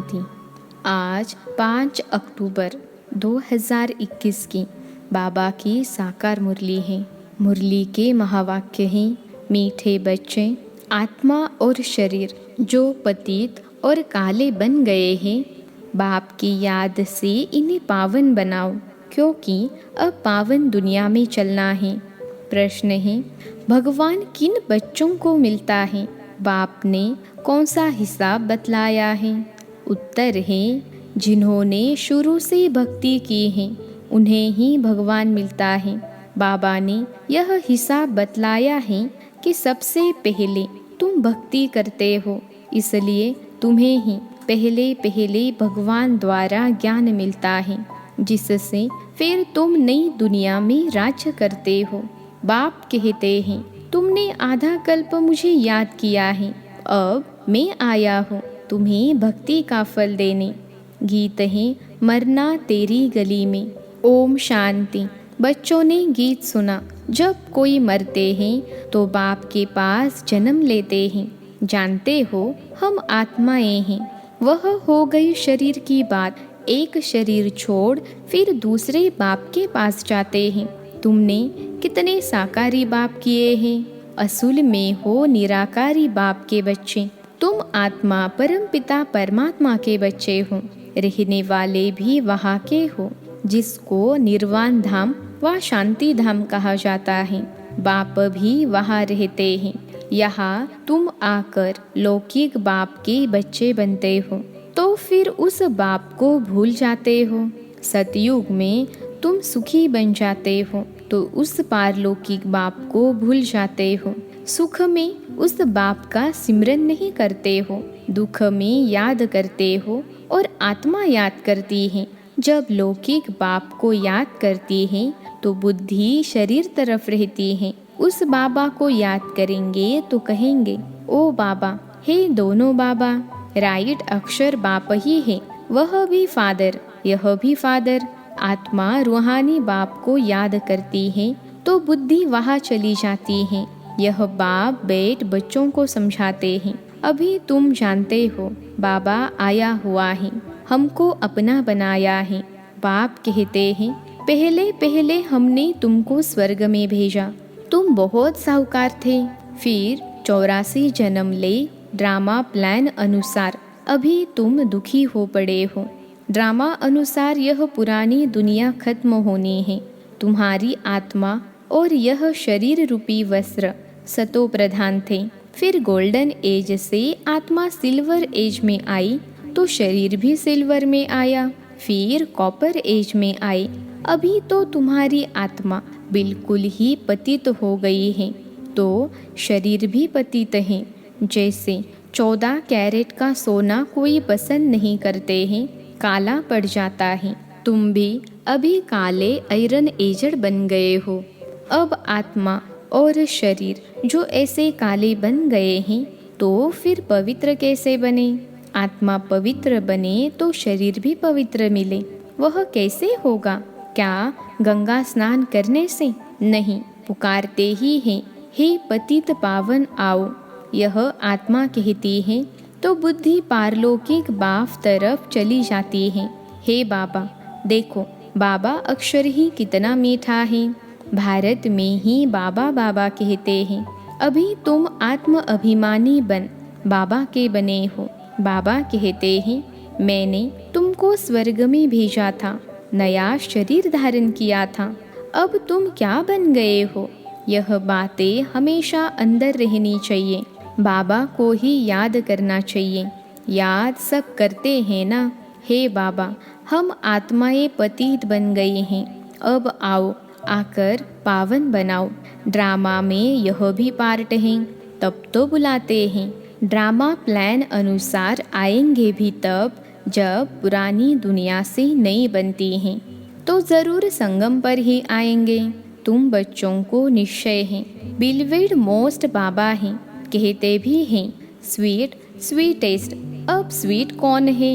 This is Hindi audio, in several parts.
शांति। आज 5 अक्टूबर 2021 की बाबा की साकार मुरली है। मुरली के महावाक्य हैं, मीठे बच्चे, आत्मा और शरीर जो पतित और काले बन गए हैं, बाप की याद से इन्हें पावन बनाओ, क्योंकि अब पावन दुनिया में चलना है। प्रश्न है, भगवान किन बच्चों को मिलता है? बाप ने कौन सा हिसाब बतलाया है? उत्तर है, जिन्होंने शुरू से भक्ति की है उन्हें ही भगवान मिलता है। बाबा ने यह हिसाब बतलाया है कि सबसे पहले तुम भक्ति करते हो, इसलिए तुम्हें ही पहले पहले भगवान द्वारा ज्ञान मिलता है, जिससे फिर तुम नई दुनिया में राज्य करते हो। बाप कहते हैं, तुमने आधा कल्प मुझे याद किया है, अब मैं आया हूँ तुम्हें भक्ति का फल देने। गीत है, मरना तेरी गली में। ओम शांति। बच्चों ने गीत सुना, जब कोई मरते हैं तो बाप के पास जन्म लेते हैं। जानते हो हम आत्माएं हैं। वह हो गई शरीर की बात, एक शरीर छोड़ फिर दूसरे बाप के पास जाते हैं। तुमने कितने साकारी बाप किए हैं। असूल में हो निराकारी बाप के बच्चे। तुम आत्मा परम पिता परमात्मा के बच्चे हो। रहने वाले भी वहाँ के हो, जिसको निर्वाण धाम व शांति धाम कहा जाता है। बाप भी वहाँ रहते हैं। यहाँ तुम आकर लौकिक बाप के बच्चे बनते हो, तो फिर उस बाप को भूल जाते हो। सतयुग में तुम सुखी बन जाते हो, तो उस पारलौकिक बाप को भूल जाते हो। सुख में उस बाप का सिमरन नहीं करते हो, दुख में याद करते हो और आत्मा याद करती है। जब लौकिक बाप को याद करती है तो बुद्धि शरीर तरफ रहती है। उस बाबा को याद करेंगे तो कहेंगे, ओ बाबा, हे दोनों बाबा। राइट अक्षर बाप ही है, वह भी फादर, यह भी फादर। आत्मा रूहानी बाप को याद करती है तो बुद्धि वहाँ चली जाती है। यह बाप बैठ बच्चों को समझाते हैं। अभी तुम जानते हो बाबा आया हुआ है, हमको अपना बनाया है। बाप कहते हैं, पहले पहले हमने तुमको स्वर्ग में भेजा, तुम बहुत साहूकार थे। फिर 84 जन्म ले ड्रामा प्लान अनुसार अभी तुम दुखी हो पड़े हो। ड्रामा अनुसार यह पुरानी दुनिया खत्म होनी है। तुम्हारी आत्मा और यह शरीर रूपी वस्त्र सतो प्रधान थे। फिर गोल्डन एज से आत्मा सिल्वर एज में आई तो शरीर भी सिल्वर में आया, फिर कॉपर एज में आई। अभी तो तुम्हारी आत्मा बिल्कुल ही पतित हो गई है, तो शरीर भी पतित है। जैसे 14 कैरेट का सोना कोई पसंद नहीं करते हैं, काला पड़ जाता है। तुम भी अभी काले आयरन एजड बन गए हो। अब आत्मा और शरीर जो ऐसे काले बन गए हैं, तो फिर पवित्र कैसे बने? आत्मा पवित्र बने तो शरीर भी पवित्र मिले। वह कैसे होगा? क्या गंगा स्नान करने से? नहीं, पुकारते ही हैं, हे पतित पावन आओ। यह आत्मा कहती है तो बुद्धि पारलौकिक बाप तरफ चली जाती है। हे बाबा, देखो बाबा अक्षर ही कितना मीठा है। भारत में ही बाबा बाबा कहते हैं। अभी तुम आत्म अभिमानी बन बाबा के बने हो। बाबा कहते हैं, मैंने तुमको स्वर्ग में भेजा था, नया शरीर धारण किया था। अब तुम क्या बन गए हो? यह बातें हमेशा अंदर रहनी चाहिए। बाबा को ही याद करना चाहिए। याद सब करते हैं ना। हे बाबा, हम आत्माएं पतित बन गए हैं, अब आओ, आकर पावन बनाओ। ड्रामा में यह भी पार्ट है, तब तो बुलाते हैं। ड्रामा प्लान अनुसार आएंगे भी तब जब पुरानी दुनिया से नई बनती हैं, तो ज़रूर संगम पर ही आएंगे। तुम बच्चों को निश्चय है बिलवेड मोस्ट बाबा हैं, कहते भी हैं स्वीट स्वीटेस्ट। अब स्वीट कौन है?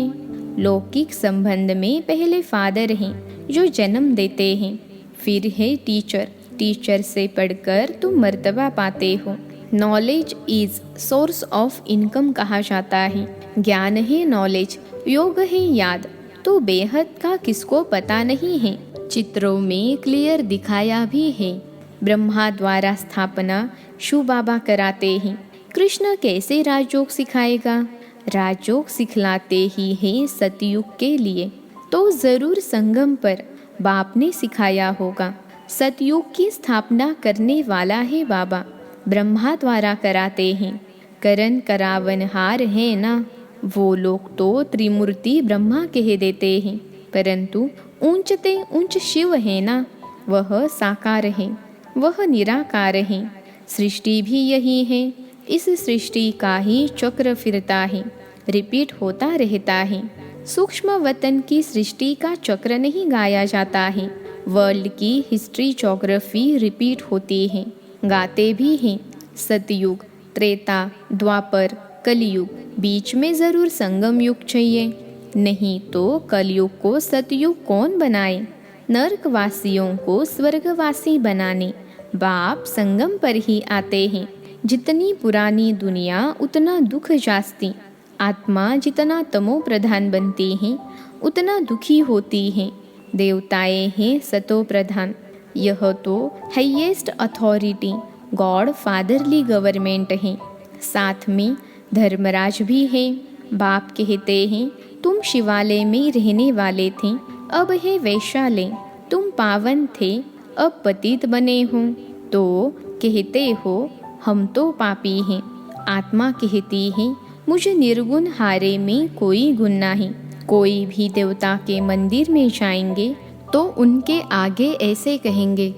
लौकिक संबंध में पहले फादर हैं जो जन्म देते हैं, फिर है टीचर। टीचर से पढ़कर तुम मर्तबा पाते हो। Knowledge is source of income कहा जाता है। ज्ञान है नॉलेज, योग है याद, तो बेहद का किसको पता नहीं है। चित्रों में क्लियर दिखाया भी है। ब्रह्मा द्वारा स्थापना शिव बाबा कराते हैं। कृष्ण कैसे राजयोग सिखाएगा? राजयोग सिखलाते ही है सतयुग के लिए, तो जरूर संगम पर बाप ने सिखाया होगा। सतयुग की स्थापना करने वाला है बाबा, ब्रह्मा द्वारा कराते हैं। करण करावनहार है ना, वो लोग तो त्रिमूर्ति ब्रह्मा कह देते हैं, परंतु ऊंचते ऊंच शिव है ना, वह साकार है, वह निराकार है। सृष्टि भी यही है, इस सृष्टि का ही चक्र फिरता है, रिपीट होता रहता है। सूक्ष्म वतन की सृष्टि का चक्र नहीं गाया जाता है, वर्ल्ड की हिस्ट्री ज्योग्राफी रिपीट होती है। गाते भी हैं सतयुग, त्रेता, द्वापर, कलयुग, बीच में ज़रूर संगम युग चाहिए, नहीं तो कलयुग को सतयुग कौन बनाए। नरकवासियों को स्वर्गवासी बनाने बाप संगम पर ही आते हैं। जितनी पुरानी दुनिया उतना दुख जास्ती, आत्मा जितना तमो प्रधान बनती है उतना दुखी होती है। देवताएं हैं सतो प्रधान, यह तो highest authority God fatherly government है। साथ में धर्मराज भी है। बाप कहते हैं तुम शिवालय में रहने वाले थे, अब है वैशालय। तुम पावन थे, अब पतित बने हो। तो कहते हो हम तो पापी हैं। आत्मा कहती है मुझे निर्गुण हारे में कोई गुण नहीं। कोई भी देवता के मंदिर में जाएंगे तो उनके आगे ऐसे कहेंगे,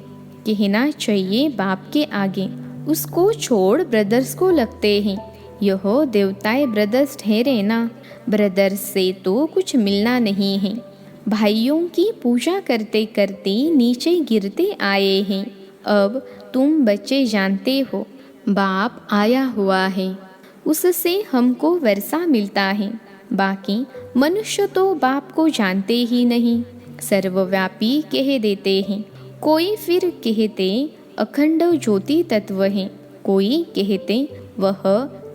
कहना चाहिए बाप के आगे, उसको छोड़ ब्रदर्स को लगते हैं। यह देवताएं ब्रदर्स ठहरे ना, ब्रदर्स से तो कुछ मिलना नहीं है। भाइयों की पूजा करते करते नीचे गिरते आए हैं। अब तुम बच्चे जानते हो बाप आया हुआ है, उससे हमको वर्षा मिलता है। बाकी मनुष्य तो बाप को जानते ही नहीं, सर्वव्यापी कह देते हैं। कोई फिर कहते अखंड ज्योति तत्व है, कोई कहते वह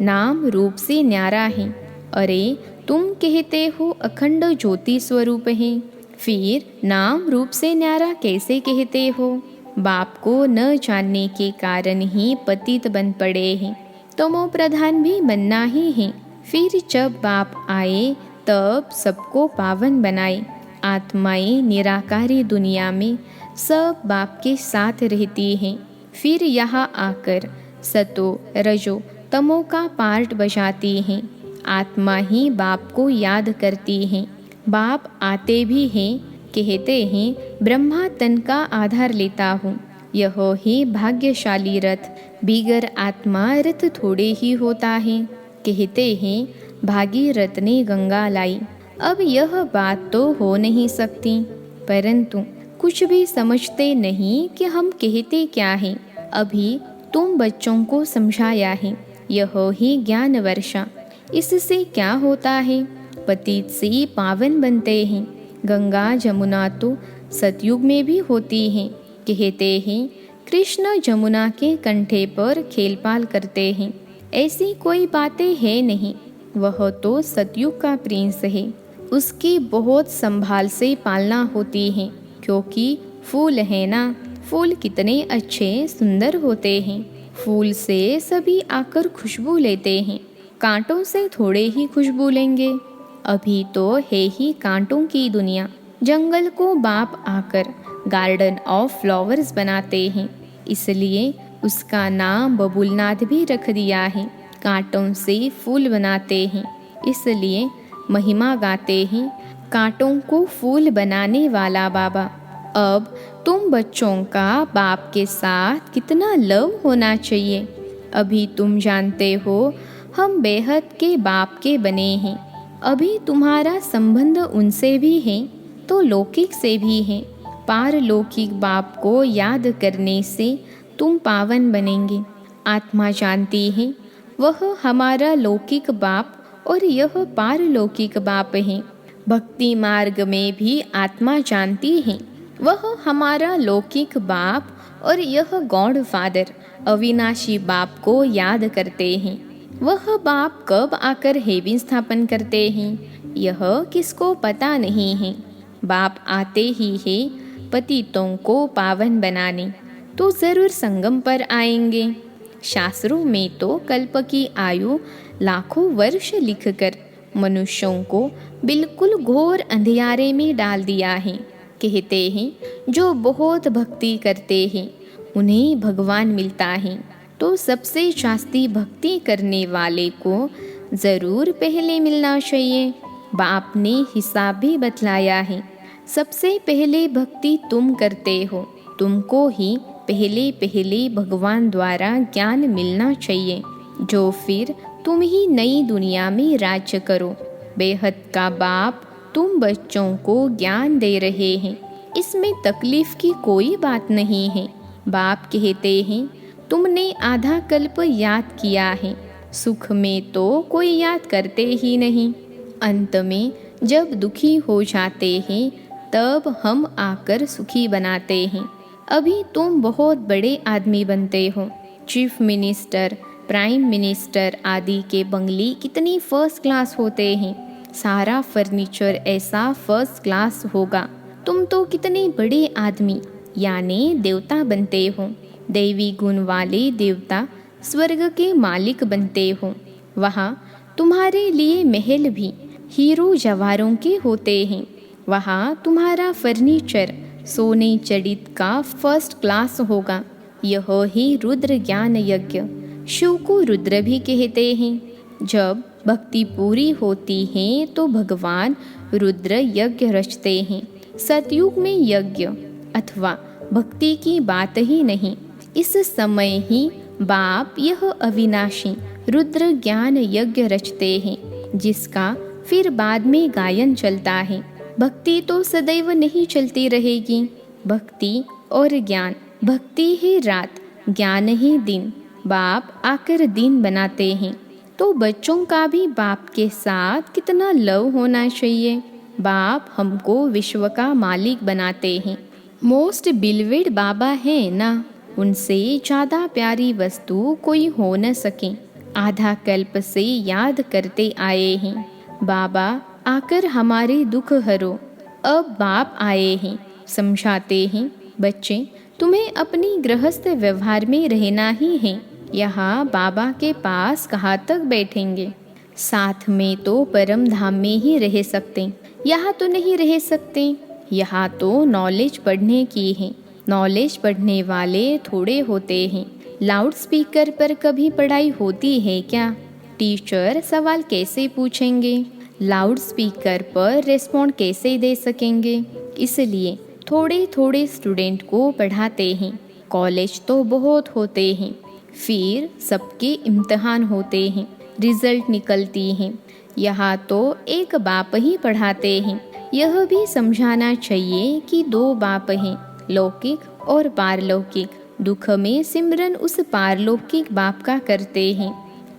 नाम रूप से न्यारा है। अरे तुम कहते हो अखंड ज्योति स्वरूप है, फिर नाम रूप से न्यारा कैसे कहते हो? बाप को न जानने के कारण ही पतित बन पड़े हैं। तमो प्रधान भी बनना ही है। फिर जब बाप आए तब सबको पावन बनाए। आत्माएं निराकारी दुनिया में सब बाप के साथ रहती हैं। फिर यहाँ आकर सतो रजो तमो का पार्ट बजाती हैं। आत्मा ही बाप को याद करती हैं। बाप आते भी हैं, कहते हैं ब्रह्मा तन का आधार लेता हूँ। यह ही भाग्यशाली रथ, बिगर आत्मा रथ थोड़े ही होता है। कहते हैं भागीरथ ने गंगा लाई। अब यह बात तो हो नहीं सकती, परंतु कुछ भी समझते नहीं कि हम कहते क्या हैं। अभी तुम बच्चों को समझाया है, यह ही ज्ञान वर्षा। इससे क्या होता है? पतित से पावन बनते हैं। गंगा जमुना तो सतयुग में भी होती हैं। कहते हैं कृष्ण जमुना के कंठे पर खेलपाल करते हैं। ऐसी कोई बातें है नहीं, वह तो सतयुग का प्रिंस है। उसकी बहुत संभाल से पालना होती है, क्योंकि फूल है ना, फूल कितने अच्छे सुंदर होते हैं। फूल से सभी आकर खुशबू लेते हैं, कांटों से थोड़े ही खुशबू लेंगे। अभी तो है ही कांटों की दुनिया। जंगल को बाप आकर गार्डन ऑफ फ्लावर्स बनाते हैं, इसलिए उसका नाम बबुलनाथ भी रख दिया है। कांटों से फूल बनाते हैं, इसलिए महिमा गाते हैं कांटों को फूल बनाने वाला बाबा। अब तुम बच्चों का बाप के साथ कितना लव होना चाहिए। अभी तुम जानते हो हम बेहद के बाप के बने हैं। अभी तुम्हारा संबंध उनसे भी है तो लौकिक से भी है। पारलौकिक बाप को याद करने से तुम पावन बनेंगे। आत्मा जानती है वह हमारा लौकिक बाप और यह पारलौकिक बाप है। भक्ति मार्ग में भी आत्मा जानती है वह हमारा लौकिक बाप और यह गॉड फादर अविनाशी बाप को याद करते हैं। वह बाप कब आकर हेवन स्थापन करते हैं, यह किसको पता नहीं है। बाप आते ही है पतितों को पावन बनाने, तो ज़रूर संगम पर आएंगे। शास्त्रों में तो कल्प की आयु लाखों वर्ष लिखकर मनुष्यों को बिल्कुल घोर अंधियारे में डाल दिया है। कहते हैं जो बहुत भक्ति करते हैं उन्हें भगवान मिलता है, तो सबसे जास्ती भक्ति करने वाले को ज़रूर पहले मिलना चाहिए। बाप ने हिसाब भी बतलाया है। सबसे पहले भक्ति तुम करते हो, तुमको ही पहले पहले भगवान द्वारा ज्ञान मिलना चाहिए, जो फिर तुम ही नई दुनिया में राज्य करो। बेहद का बाप तुम बच्चों को ज्ञान दे रहे हैं, इसमें तकलीफ की कोई बात नहीं है। बाप कहते हैं तुमने आधा कल्प याद किया है, सुख में तो कोई याद करते ही नहीं। अंत में जब दुखी हो जाते हैं तब हम आकर सुखी बनाते हैं। अभी तुम बहुत बड़े आदमी बनते हो, चीफ मिनिस्टर, प्राइम मिनिस्टर आदि के बंगले कितनी फर्स्ट क्लास होते हैं, सारा फर्नीचर ऐसा फर्स्ट क्लास होगा। तुम तो कितने बड़े आदमी यानी देवता बनते हो, दैवी गुण वाले देवता स्वर्ग के मालिक बनते हो। वहाँ तुम्हारे लिए महल भी हीरो जवाहरों के होते हैं, वहाँ तुम्हारा फर्नीचर सोने जड़ित का फर्स्ट क्लास होगा। यह ही रुद्र ज्ञान यज्ञ, शिव को रुद्र भी कहते हैं। जब भक्ति पूरी होती है तो भगवान रुद्र यज्ञ रचते हैं। सतयुग में यज्ञ अथवा भक्ति की बात ही नहीं, इस समय ही बाप यह अविनाशी रुद्र ज्ञान यज्ञ रचते हैं, जिसका फिर बाद में गायन चलता है। भक्ति तो सदैव नहीं चलती रहेगी। भक्ति और ज्ञान, भक्ति है रात, ज्ञान ही दिन। बाप आकर दिन बनाते हैं, तो बच्चों का भी बाप के साथ कितना लव होना चाहिए। बाप हमको विश्व का मालिक बनाते हैं। मोस्ट बिलवेड बाबा है ना, उनसे ज़्यादा प्यारी वस्तु कोई हो न सके। आधा कल्प से याद करते आए हैं, बाबा आकर हमारे दुख हरो। अब बाप आए हैं, समझाते हैं, बच्चे तुम्हें अपनी गृहस्थ व्यवहार में रहना ही है। यहाँ बाबा के पास कहाँ तक बैठेंगे, साथ में तो परम धाम में ही रह सकते, यहाँ तो नहीं रह सकते। यहाँ तो नॉलेज पढ़ने की है, नॉलेज पढ़ने वाले थोड़े होते हैं। लाउड स्पीकर पर कभी पढ़ाई होती है क्या? टीचर सवाल कैसे पूछेंगे, लाउड स्पीकर पर रिस्पॉन्ड कैसे दे सकेंगे? इसलिए थोड़े थोड़े स्टूडेंट को पढ़ाते हैं। कॉलेज तो बहुत होते हैं, फिर सबके इम्तिहान होते हैं, रिजल्ट निकलती हैं। यहाँ तो एक बाप ही पढ़ाते हैं। यह भी समझाना चाहिए कि दो बाप हैं, लौकिक और पारलौकिक। दुख में सिमरन उस पारलौकिक बाप का करते हैं।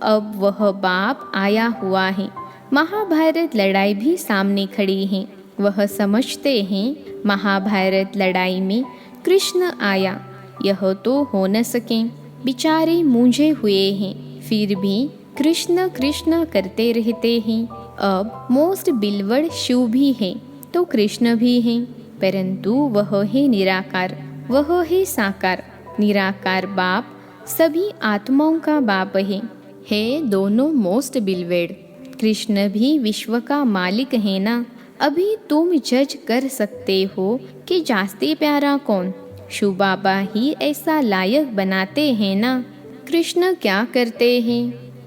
अब वह बाप आया हुआ है। महाभारत लड़ाई भी सामने खड़ी है। वह समझते हैं महाभारत लड़ाई में कृष्ण आया, यह तो हो न सके। बेचारे मूंझे हुए हैं, फिर भी कृष्ण कृष्ण करते रहते हैं। अब मोस्ट बिलवड शिव भी है तो कृष्ण भी है, परंतु वह है निराकार, वह है साकार। निराकार बाप सभी आत्माओं का बाप है दोनों मोस्ट बिलवेड। कृष्ण भी विश्व का मालिक है ना। अभी तुम जज कर सकते हो कि जास्ती प्यारा कौन, शिव बाबा ही ऐसा लायक बनाते हैं ना। कृष्ण क्या करते हैं,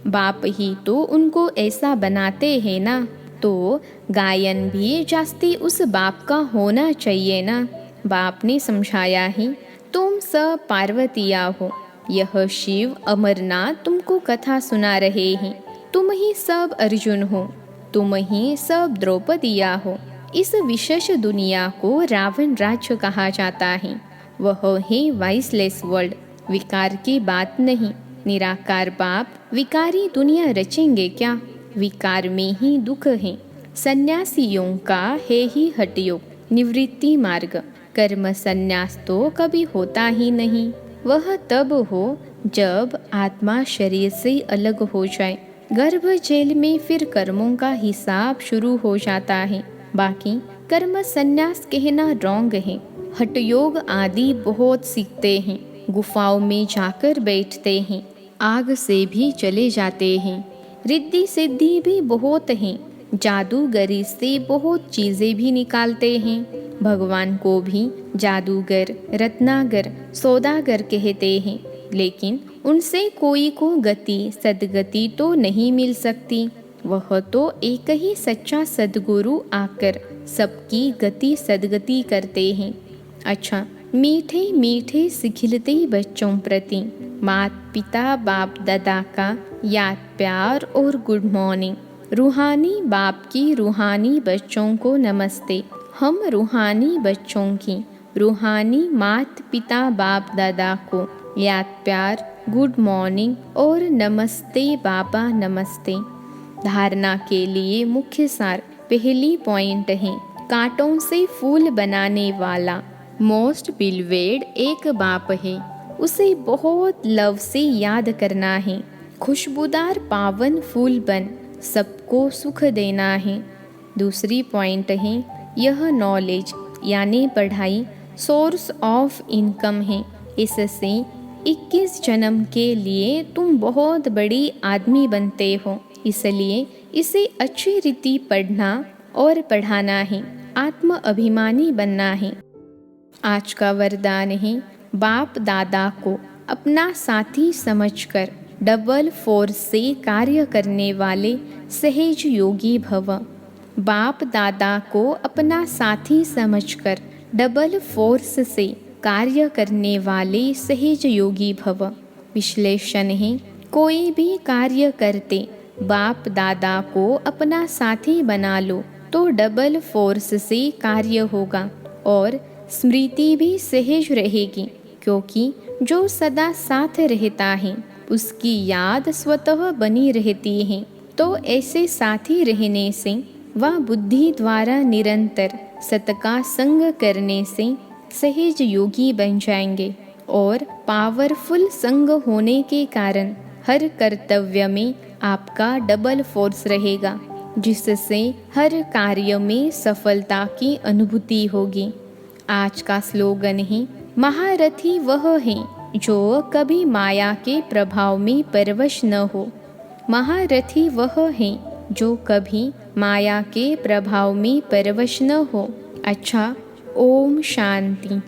बाप ही तो उनको ऐसा बनाते हैं ना। तो गायन भी जास्ती उस बाप का होना चाहिए ना। बाप ने समझाया है, तुम सब पार्वतिया हो, यह शिव अमरनाथ तुमको कथा सुना रहे हैं। तुम ही सब अर्जुन हो, तुम ही सब द्रौपदिया हो। इस विशेष दुनिया को रावण राज्य कहा जाता है। वह है वाइसलेस वर्ल्ड, विकार की बात नहीं। निराकार बाप विकारी दुनिया रचेंगे क्या? विकार में ही दुख है। सन्यासियों का है ही हठयोग, निवृत्ति मार्ग। कर्म संन्यास तो कभी होता ही नहीं। वह तब हो जब आत्मा शरीर से अलग हो जाए, गर्भ जेल में फिर कर्मों का हिसाब शुरू हो जाता है। बाकी कर्म संन्यास कहना रॉन्ग है। हठ योग आदि बहुत सीखते हैं, गुफाओं में जाकर बैठते हैं, आग से भी चले जाते हैं, रिद्धि सिद्धि भी बहुत हैं, जादूगरी से बहुत चीज़ें भी निकालते हैं। भगवान को भी जादूगर, रत्नागर, सौदागर कहते हैं, लेकिन उनसे कोई को गति सदगति तो नहीं मिल सकती। वह तो एक ही सच्चा सद्गुरु आकर सबकी गति सदगति करते हैं। अच्छा, मीठे मीठे सिखिलते बच्चों प्रति माता पिता बाप दादा का याद प्यार और गुड मॉर्निंग। रूहानी बाप की रूहानी बच्चों को नमस्ते। हम रूहानी बच्चों की रूहानी माता पिता बाप दादा को याद प्यार, गुड मॉर्निंग और नमस्ते बाबा नमस्ते। धारणा के लिए मुख्य सार पहली पॉइंट है, कांटों से फूल बनाने वाला मोस्ट बिलवेड एक बाप है, उसे बहुत लव से याद करना है। खुशबूदार पावन फूल बन सबको सुख देना है। दूसरी पॉइंट है, यह नॉलेज यानी पढ़ाई सोर्स ऑफ इनकम है। इससे 21 जन्म के लिए तुम बहुत बड़ी आदमी बनते हो, इसलिए इसे अच्छी रीति पढ़ना और पढ़ाना है, आत्म अभिमानी बनना है। आज का वरदान है, बाप दादा को अपना साथी समझकर डबल फोर्स से कार्य करने वाले सहज योगी भव। बाप दादा को अपना साथी समझकर डबल फोर्स से कार्य करने वाले सहज योगी भव। विश्लेषण है, कोई भी कार्य करते बाप दादा को अपना साथी बना लो तो डबल फोर्स से कार्य होगा और स्मृति भी सहज रहेगी, क्योंकि जो सदा साथ रहता है उसकी याद स्वतः बनी रहती है। तो ऐसे साथी रहने से वह बुद्धि द्वारा निरंतर सत का संग करने से सहज योगी बन जाएंगे और पावरफुल संग होने के कारण हर कर्तव्य में आपका डबल फोर्स रहेगा, जिससे हर कार्य में सफलता की अनुभूति होगी। आज का स्लोगन है, महारथी वह है जो कभी माया के प्रभाव में परवश न हो। महारथी वह है जो कभी माया के प्रभाव में परवश न हो। अच्छा, ओम शांति।